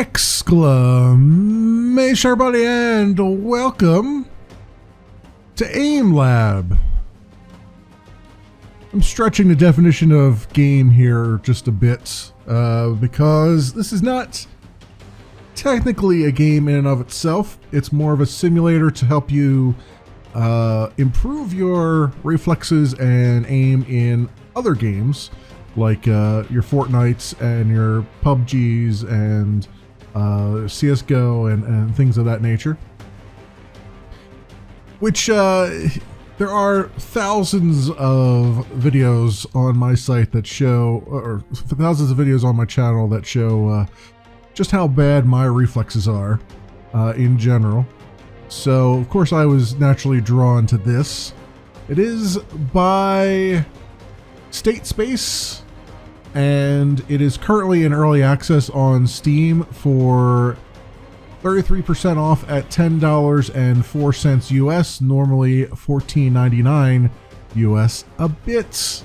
Exclamation everybody, and welcome to Aim Lab. I'm stretching the definition of game here just a bit because this is not technically a game in and of itself. It's more of a simulator to help you improve your reflexes and aim in other games like your Fortnites and your Pubgs and CSGO and things of that nature. Which there are thousands of videos on my site that show, or thousands of videos on my channel that show just how bad my reflexes are in general. So of course I was naturally drawn to this. It is by State Space, and it is currently in early access on Steam for 33% off at $10.04 US, normally $14.99 US. A bit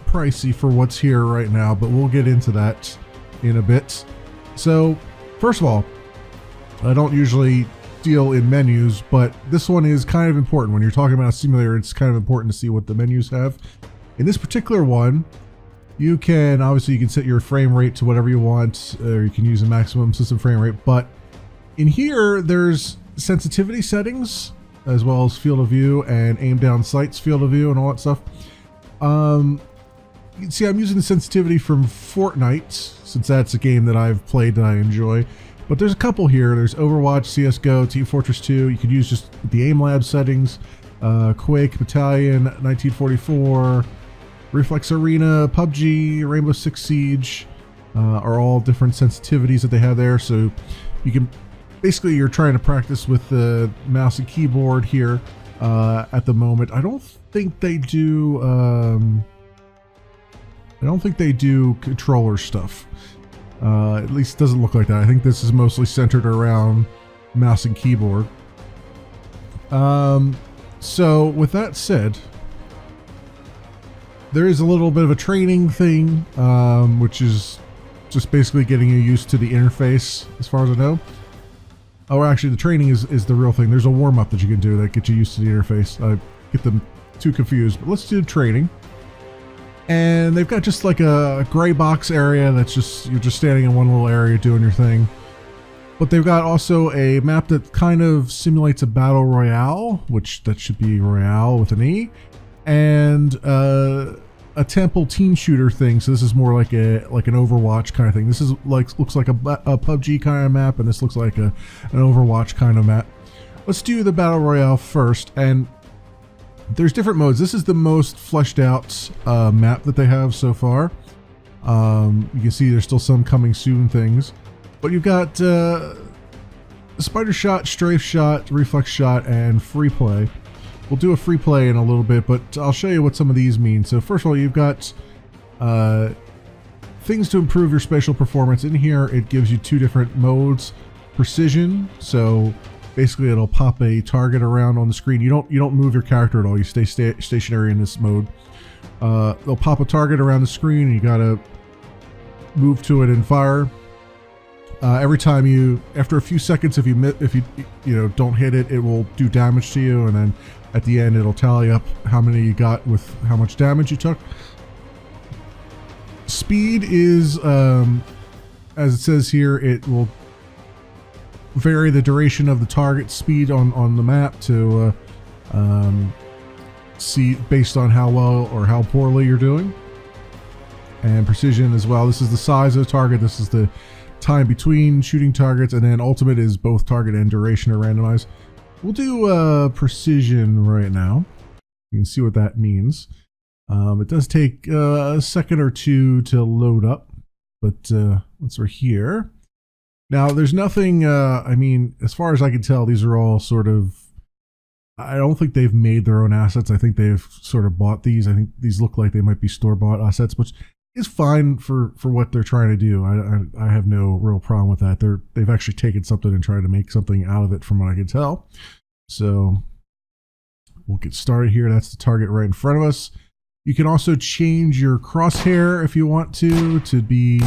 pricey for what's here right now, but we'll get into that in a bit. So first of all, I don't usually deal in menus, but this one is kind of important. When you're talking about a simulator, it's kind of important to see what the menus have. In this particular one, you can set your frame rate to whatever you want, or you can use a maximum system frame rate, but in here there's sensitivity settings as well as field of view and aim down sights field of view and all that stuff. You can see I'm using the sensitivity from Fortnite since that's a game that I've played that I enjoy. But there's a couple here. There's Overwatch, CSGO, Team Fortress 2. You could use just the aim lab settings, Quake, Battalion, 1944, Reflex Arena, PUBG, Rainbow Six Siege are all different sensitivities that they have there. So you can basically, you're trying to practice with the mouse and keyboard here at the moment. I don't think they do. I don't think they do controller stuff. At least it doesn't look like that. I think this is mostly centered around mouse and keyboard. So with that said, there is a little bit of a training thing, which is just basically getting you used to the interface as far as I know. Oh, actually the training is the real thing. There's a warm-up that you can do that gets you used to the interface. I get them too confused, but let's do training. And they've got just like a gray box area that's just, you're just standing in one little area doing your thing. But they've got also a map that kind of simulates a battle royale, which that should be royale with an E, and a temple team shooter thing. So this is more like an Overwatch kind of thing. This is looks like a PUBG kind of map, and this looks like an Overwatch kind of map. Let's do the battle royale first, and there's different modes. This is the most fleshed out map that they have so far. You can see there's still some coming soon things, but you've got spider shot, strafe shot, reflex shot, and free play. We'll do a free play in a little bit, but I'll show you what some of these mean. So first of all, you've got things to improve your spatial performance. In here, it gives you two different modes. Precision, so basically it'll pop a target around on the screen. You don't move your character at all. You stay stationary in this mode. They'll pop a target around the screen, and you gotta move to it and fire. Every time after a few seconds, if you don't hit it, it will do damage to you, and then at the end it'll tally up how many you got with how much damage you took. Speed is, as it says here, it will vary the duration of the target speed on the map to see based on how well or how poorly you're doing. And precision as well. This is the size of the target. This is the time between shooting targets, and then ultimate is both target and duration are randomized. We'll do precision right now. You can see what that means. It does take a second or two to load up, but once we're here. Now, there's nothing, I mean, as far as I can tell, these are all sort of, I don't think they've made their own assets. I think they've sort of bought these. I think these look like they might be store-bought assets, which is fine for what they're trying to do. I have no real problem with that. They've actually taken something and tried to make something out of it from what I can tell. So we'll get started here. That's the target right in front of us. You can also change your crosshair if you want to be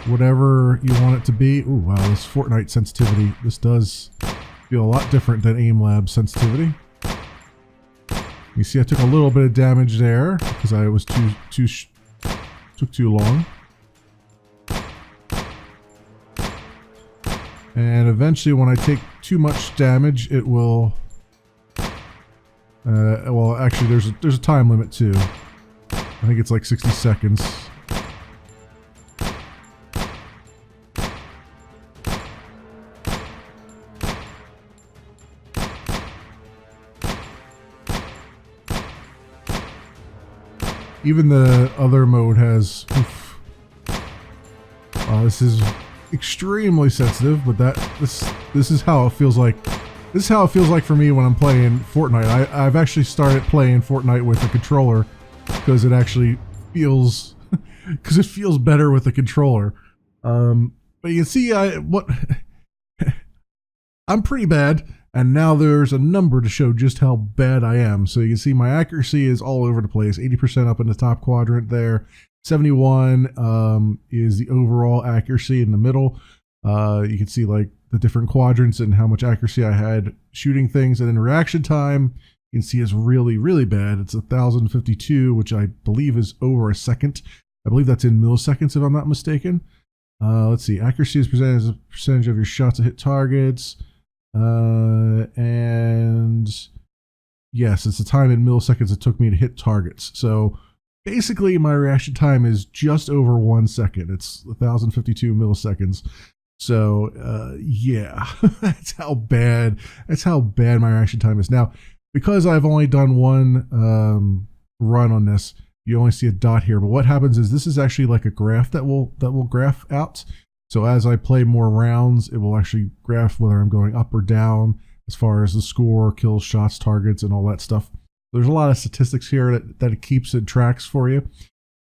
whatever you want it to be. Ooh, wow, this Fortnite sensitivity, this does feel a lot different than AimLab sensitivity. You see I took a little bit of damage there because I was took too long. And eventually when I take too much damage, it will well, actually there's a time limit too. I think it's like 60 seconds. Even the other mode has... Oof. This is extremely sensitive, but this is how it feels like. This is how it feels like for me when I'm playing Fortnite. I've actually started playing Fortnite with a controller because it actually feels because it feels better with the controller. But you can see I'm pretty bad. And now there's a number to show just how bad I am. So you can see my accuracy is all over the place. 80% up in the top quadrant there. 71 is the overall accuracy in the middle. You can see like the different quadrants and how much accuracy I had shooting things. And then reaction time, you can see is really, really bad. It's 1,052, which I believe is over a second. I believe that's in milliseconds if I'm not mistaken. Let's see. Accuracy is presented as a percentage of your shots to hit targets. And yes, it's the time in milliseconds it took me to hit targets. So basically my reaction time is just over 1 second. It's 1,052 milliseconds. So yeah, that's how bad my reaction time is. Now, because I've only done one run on this, you only see a dot here. But what happens is this is actually like a graph that will graph out. So as I play more rounds, it will actually graph whether I'm going up or down as far as the score, kills, shots, targets, and all that stuff. There's a lot of statistics here that it keeps in tracks for you.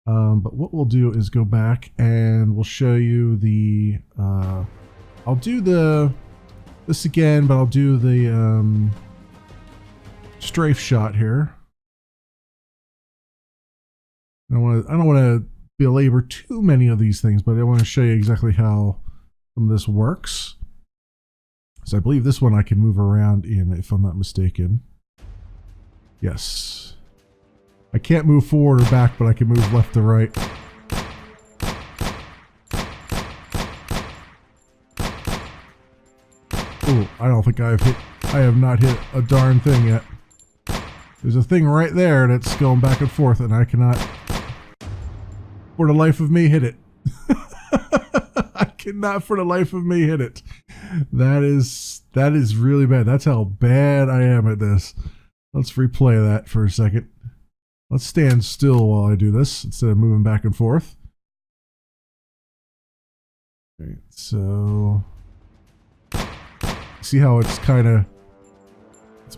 But what we'll do is go back and we'll show you the... I'll do this again, but I'll do the strafe shot here. I don't want to belabor too many of these things, but I want to show you exactly how some of this works. So I believe this one I can move around in, if I'm not mistaken. Yes. I can't move forward or back, but I can move left to right. Ooh, I don't think I have not hit a darn thing yet. There's a thing right there that's going back and forth, and I cannot, for the life of me, hit it. I cannot for the life of me hit it. That is really bad. That's how bad I am at this. Let's replay that for a second. Let's stand still while I do this instead of moving back and forth. Okay, so see how it's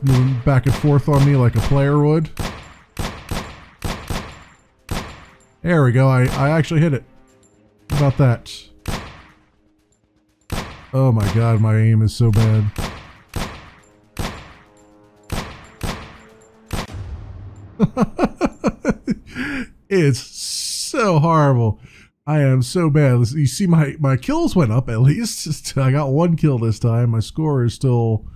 moving back and forth on me like a player would. There we go. I actually hit it. How about that? Oh my god, my aim is so bad. It's so horrible. I am so bad. You see my kills went up at least. I got 1 kill this time. My score is still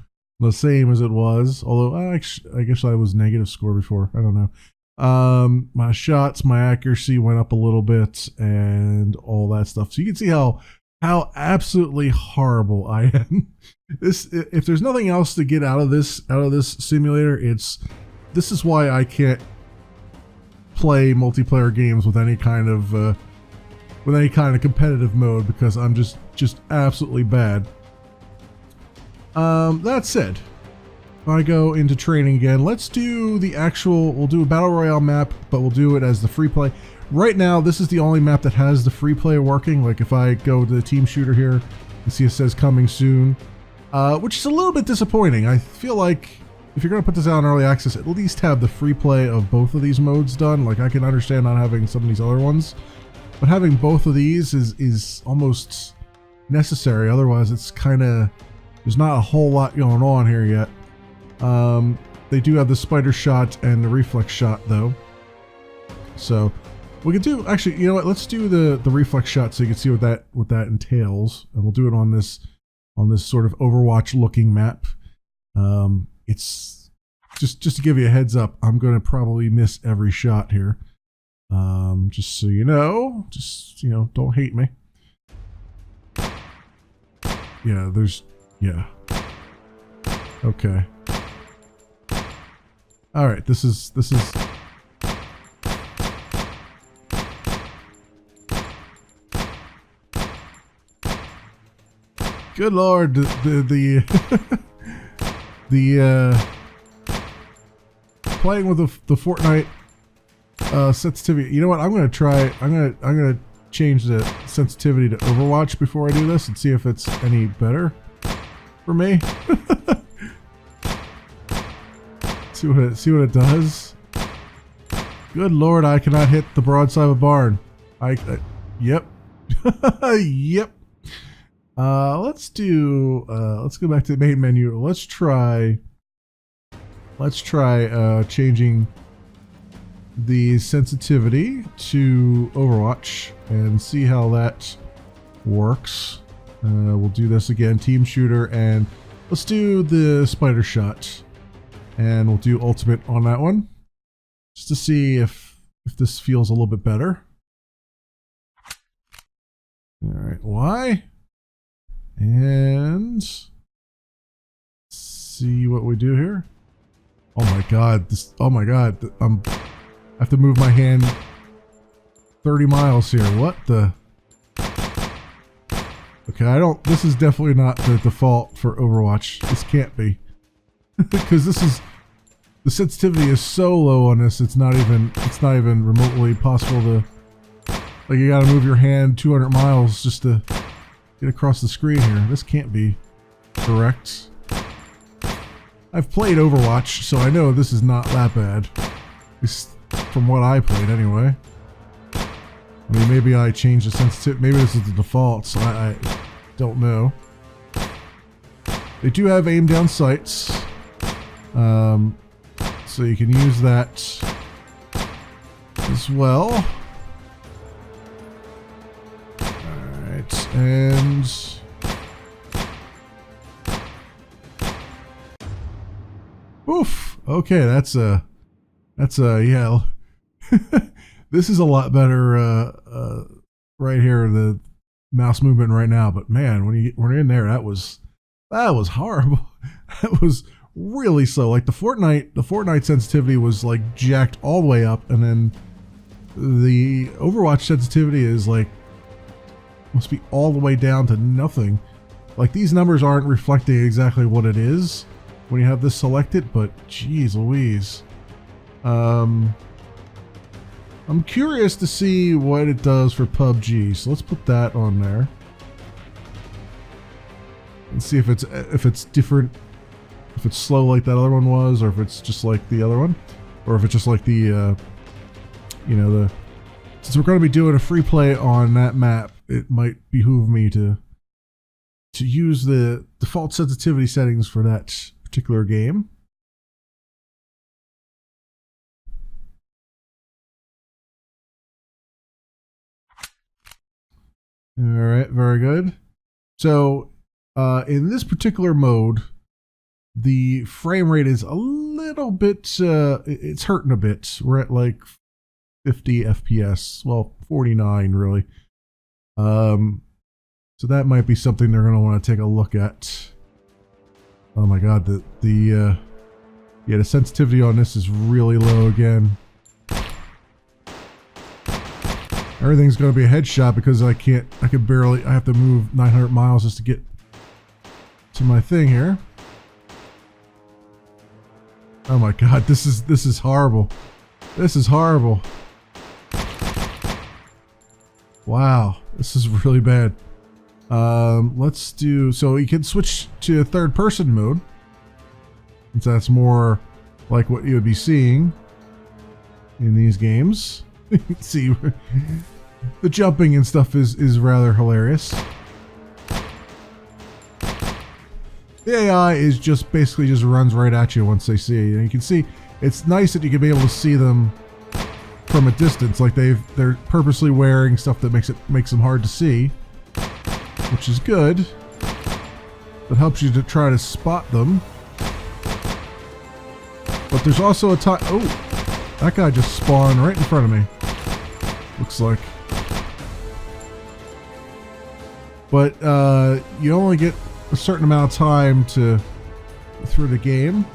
the same as it was. Although I guess I was negative score before. I don't know. My shots, my accuracy went up a little bit and all that stuff. So you can see how absolutely horrible I am. If there's nothing else to get out of this simulator, this is why I can't play multiplayer games with any kind of competitive mode, because I'm just absolutely bad. That said, if I go into training again, let's do we'll do a battle royale map, but we'll do it as the free play. Right now, this is the only map that has the free play working. Like if I go to the team shooter here, you see it says coming soon, which is a little bit disappointing. I feel like if you're going to put this out in early access, at least have the free play of both of these modes done. Like I can understand not having some of these other ones, but having both of these is almost necessary. Otherwise, it's there's not a whole lot going on here yet. They do have the spider shot and the reflex shot though. So We could do, actually, you know what? Let's do the reflex shot so you can see what that entails, and we'll do it on this sort of Overwatch looking map. It's just to give you a heads up, I'm going to probably miss every shot here. Just so you know, don't hate me. Yeah, yeah. Okay. All right, this is. Good Lord, the playing with the Fortnite sensitivity. You know what? I'm gonna change the sensitivity to Overwatch before I do this and see if it's any better for me. see what it does. Good Lord, I cannot hit the broadside of a barn. Yep. Yep. Let's go back to the main menu. Let's try changing the sensitivity to Overwatch and see how that works. We'll do this again, team shooter, and let's do the spider shot, and we'll do ultimate on that one just to see if this feels a little bit better. All right, Y. And see what we do here. Oh my God! Oh my God! I have to move my hand 30 miles here. What the? Okay, this is definitely not the default for Overwatch. This can't be, because the sensitivity is so low on this. It's not even remotely possible to. Like, you got to move your hand 200 miles just to get across the screen here. This can't be correct. I've played Overwatch, so I know this is not that bad. At least from what I played, anyway. I mean, maybe I changed the sensitivity. Maybe this is the default, so I don't know. They do have aim down sights. So you can use that as well. And oof. Okay, that's a yeah. This is a lot better right here, the mouse movement right now, but man, when you're in there, that was horrible. That was really slow. Like the Fortnite sensitivity was like jacked all the way up, and then the Overwatch sensitivity is like must be all the way down to nothing. Like, these numbers aren't reflecting exactly what it is when you have this selected, but geez Louise. I'm curious to see what it does for PUBG, so let's put that on there and see if it's different, if it's slow like that other one was, or if it's just like the other one, or if it's just like the since we're going to be doing a free play on that map, it might behoove me to use the default sensitivity settings for that particular game. All right, very good. So in this particular mode, the frame rate is a little bit, it's hurting a bit. We're at like 50 FPS, well, 49 really. So that might be something they're going to want to take a look at. Oh my God, the sensitivity on this is really low again. Everything's going to be a headshot because I have to move 900 miles just to get to my thing here. Oh my God, this is horrible. This is horrible. Wow, this is really bad. Let's do, so you can switch to third person mode, since that's more like what you would be seeing in these games. You can see the jumping and stuff is rather hilarious. The AI is just basically just runs right at you once they see you. And you can see, it's nice that you can be able to see them from a distance. Like they're purposely wearing stuff that makes them hard to see, which is good. That helps you to try to spot them. But there's also a time. Oh, that guy just spawned right in front of me. Looks like. But you only get a certain amount of time through the game,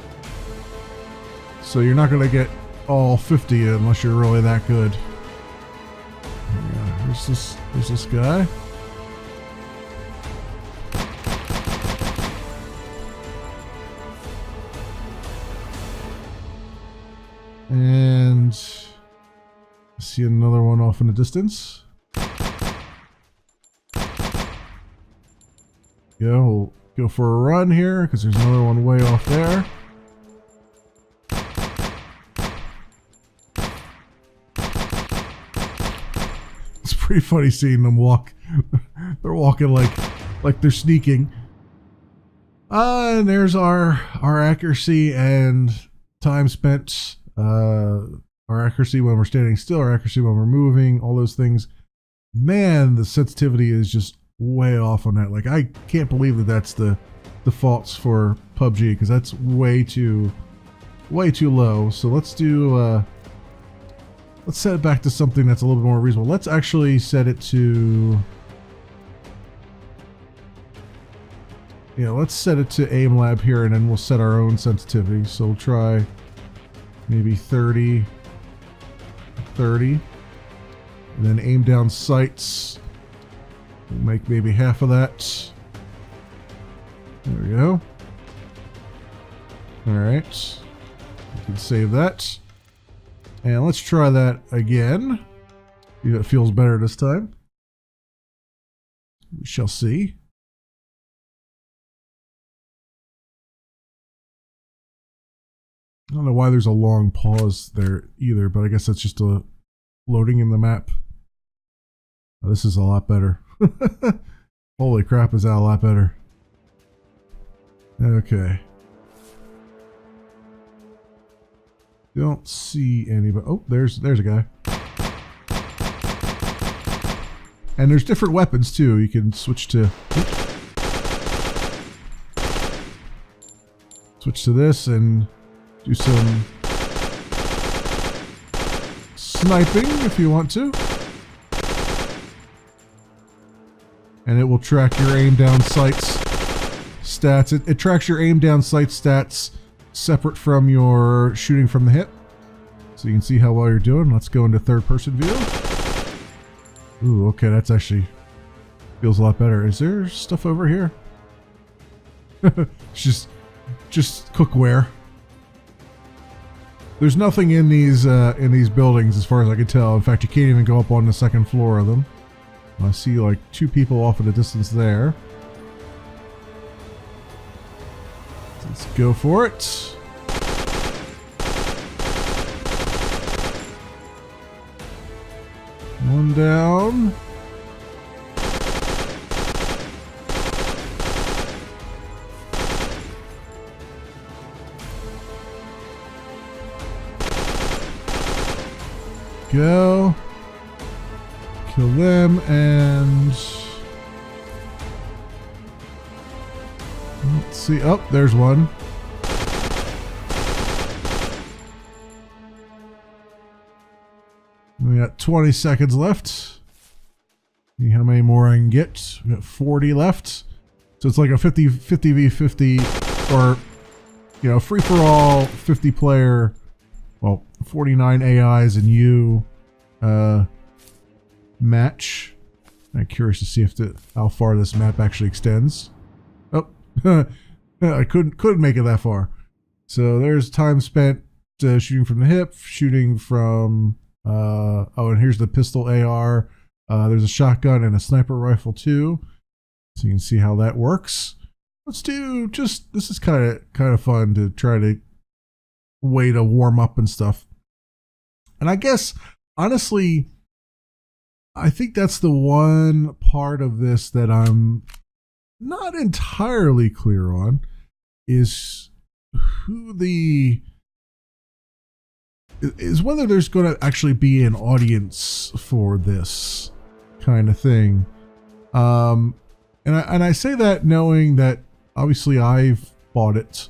so you're not going to get all 50 unless you're really that good. Yeah, there's this guy. And I see another one off in the distance. Yeah, we'll go for a run here because there's another one way off there. It's pretty funny seeing them walk. They're walking like they're sneaking. And there's our accuracy and time spent. Our accuracy when we're standing still, our accuracy when we're moving, all those things. Man, the sensitivity is just way off on that. Like, I can't believe that that's the defaults for PUBG, because that's way too low. So let's do let's set it back to something that's a little bit more reasonable. Let's actually set it to, yeah, let's set it to aim lab here, and then we'll set our own sensitivity. So we'll try maybe 30, and then aim down sights. We'll make maybe half of that. There we go. All right, we can save that, and let's try that again. See if it feels better this time. We shall see. I don't know why there's a long pause there either, but I guess that's just a loading in the map. Oh, this is a lot better. Holy crap, is that a lot better. Okay. Don't see anybody. Oh, there's a guy. And there's different weapons too. You can switch to this and do some sniping if you want to. And it will track your aim down sights stats. It tracks your aim down sight stats separate from your shooting from the hip. So you can see how well you're doing. Let's go into third person view. Ooh, okay, that's actually feels a lot better. Is there stuff over here? just cookware. There's nothing in these buildings as far as I can tell. In fact, you can't even go up on the second floor of them. I see like two people off in the distance there. Let's go for it. One down. Go. Kill them, and let's see. Oh, there's one. We got 20 seconds left. See how many more I can get. We got 40 left. So it's like a 50 v 50, or, you know, free for all 50 player, well, 49 AIs and you match. I'm curious to see how far this map actually extends. Oh, I couldn't make it that far. So there's time spent shooting from the hip, shooting from oh, and here's the pistol AR. There's a shotgun and a sniper rifle too, so you can see how that works. Let's do this is kind of fun to try to way to warm up and stuff. And I guess honestly, I think that's the one part of this that I'm not entirely clear on, is who is whether there's going to actually be an audience for this kind of thing. And I say that knowing that obviously I've bought it,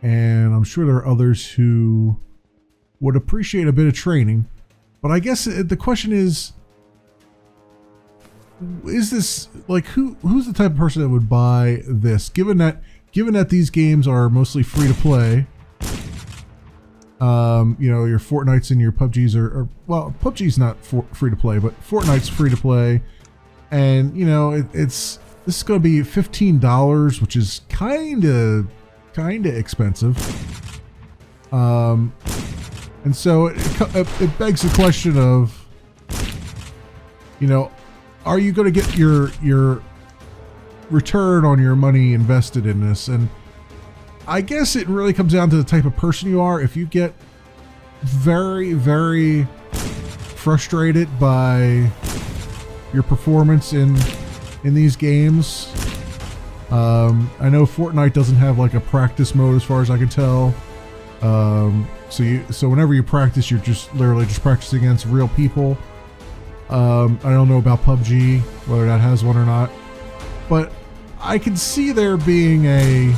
and I'm sure there are others who would appreciate a bit of training. But I guess the question is this like who's the type of person that would buy this? Given that these games are mostly free to play. You know, your Fortnites and your Pubgs are well, Pubg's not free to play, but Fortnite's free to play, and you know this is going to be $15, which is kind of expensive. And so it begs the question of, you know, are you going to get your return on your money invested in this? And I guess it really comes down to the type of person you are. If you get very, very frustrated by your performance in these games, I know Fortnite doesn't have like a practice mode as far as I can tell. So whenever you practice, you're just literally just practicing against real people. I don't know about PUBG, whether that has one or not, but I can see there being a,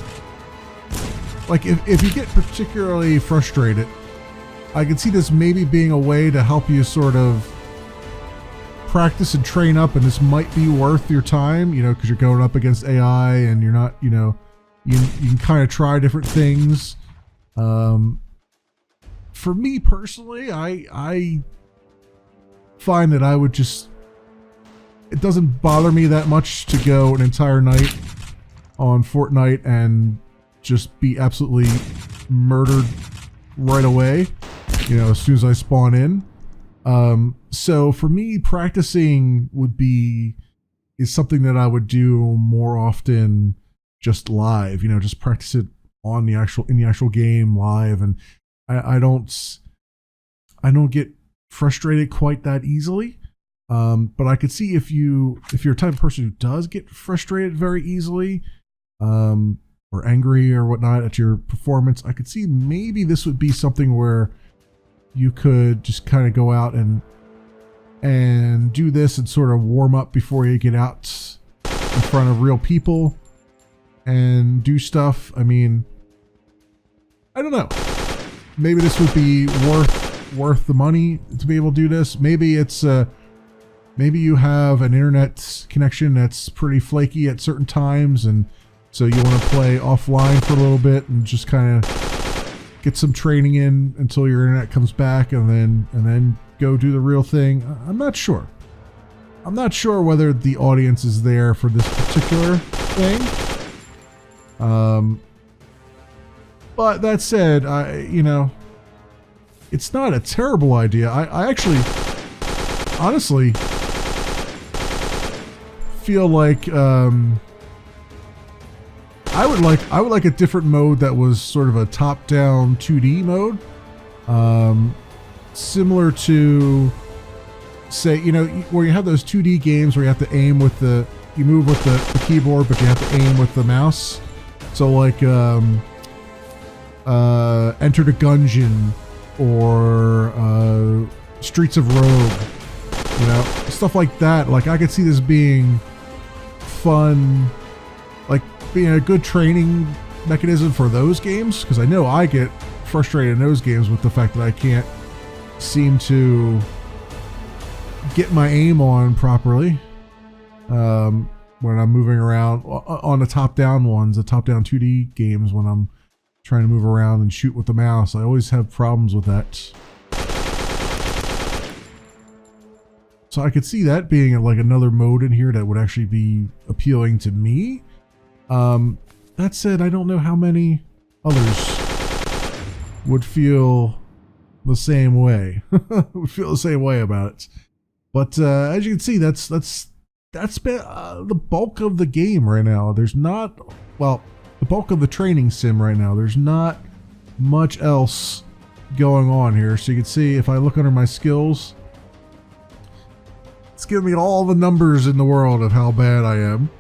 like, if you get particularly frustrated, I can see this maybe being a way to help you sort of practice and train up, and this might be worth your time, you know, because you're going up against AI and you're not, you know, you can kind of try different things. For me personally, I find that I would just, it doesn't bother me that much to go an entire night on Fortnite and just be absolutely murdered right away, you know, as soon as I spawn in. So for me, practicing is something that I would do more often, just live, you know, just practice it in the actual game live. And I don't get frustrated quite that easily. But I could see if you're a type of person who does get frustrated very easily, or angry or whatnot at your performance, I could see maybe this would be something where you could just kind of go out and do this and sort of warm up before you get out in front of real people and do stuff. I mean, I don't know. Maybe this would be worth the money to be able to do this. Maybe it's maybe you have an internet connection that's pretty flaky at certain times, and so you want to play offline for a little bit and just kind of get some training in until your internet comes back, and then go do the real thing. I'm not sure. I'm not sure whether the audience is there for this particular thing. But that said, you know, it's not a terrible idea. I actually, honestly, feel like I would like a different mode that was sort of a top-down 2D mode, similar to, say, you know, where you have those 2D games where you have to aim with you move with the keyboard, but you have to aim with the mouse. So like Enter the Gungeon or Streets of Rogue, you know, stuff like that. Like, I could see this being fun, like being a good training mechanism for those games, because I know I get frustrated in those games with the fact that I can't seem to get my aim on properly when I'm moving around on the top-down ones, the top-down 2D games. When I'm trying to move around and shoot with the mouse, I always have problems with that. So I could see that being like another mode in here that would actually be appealing to me. That said, I don't know how many others would feel the same way. Would feel the same way about it. But as you can see, that's been the bulk of the game right now. There's not, well, the bulk of the training sim right now. There's not much else going on here. So you can see if I look under my skills, it's giving me all the numbers in the world of how bad I am.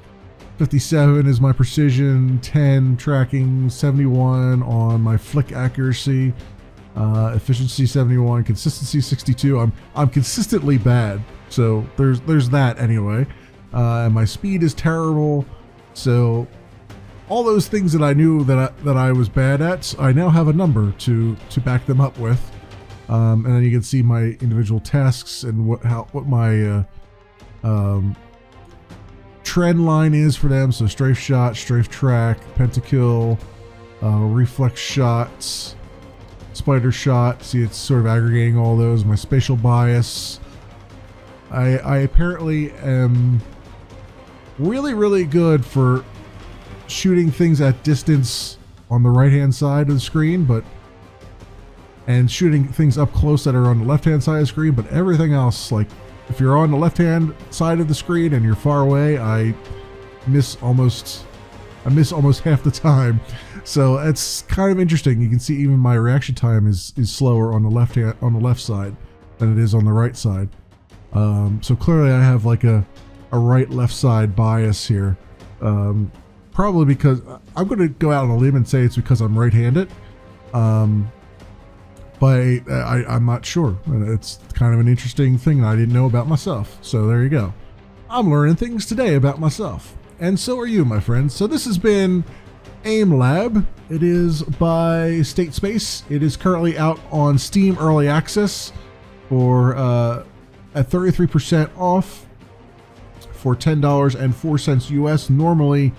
57 is my precision, 10 tracking, 71 on my flick accuracy, Efficiency 71, consistency 62. I'm consistently bad, so there's that anyway. And my speed is terrible. So all those things that I knew that I was bad at, I now have a number to back them up with. And then you can see my individual tasks and what my trend line is for them. So strafe shot, strafe track, pentakill, reflex shots, spider shot. See, it's sort of aggregating all those. My spatial bias. I apparently am really good for shooting things at distance on the right hand side of the screen, and shooting things up close that are on the left hand side of the screen, but everything else, like if you're on the left hand side of the screen and you're far away, I miss almost half the time. So it's kind of interesting. You can see even my reaction time is slower on the left side than it is on the right side. So clearly I have like a right left side bias here. Probably because I'm going to go out on a limb and say it's because I'm right-handed. But I'm not sure. It's kind of an interesting thing that I didn't know about myself. So there you go. I'm learning things today about myself. And so are you, my friends. So this has been AIM Lab. It is by State Space. It is currently out on Steam Early Access for at 33% off for $10.04 US. Normally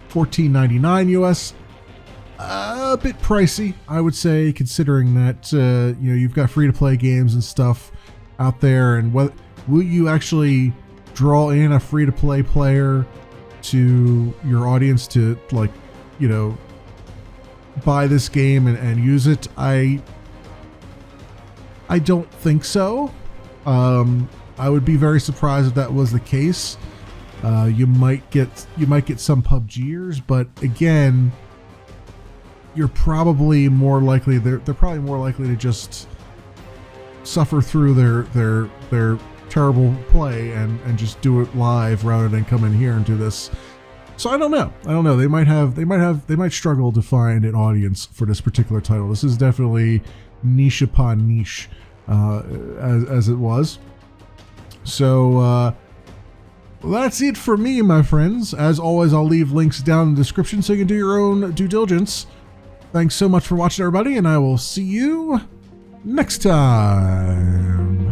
$14.99 US. A bit pricey, I would say, considering that you've got free-to-play games and stuff out there, and will you actually draw in a free-to-play player to your audience to buy this game and use it? I don't think so. I would be very surprised if that was the case. You might get some PUBGers, but again, you're probably more likely they're probably more likely to just suffer through their terrible play and just do it live rather than come in here and do this. So I don't know. They might struggle to find an audience for this particular title. This is definitely niche upon niche, as it was. So that's it for me, my friends. As always, I'll leave links down in the description so you can do your own due diligence. Thanks so much for watching, everybody, and I will see you next time.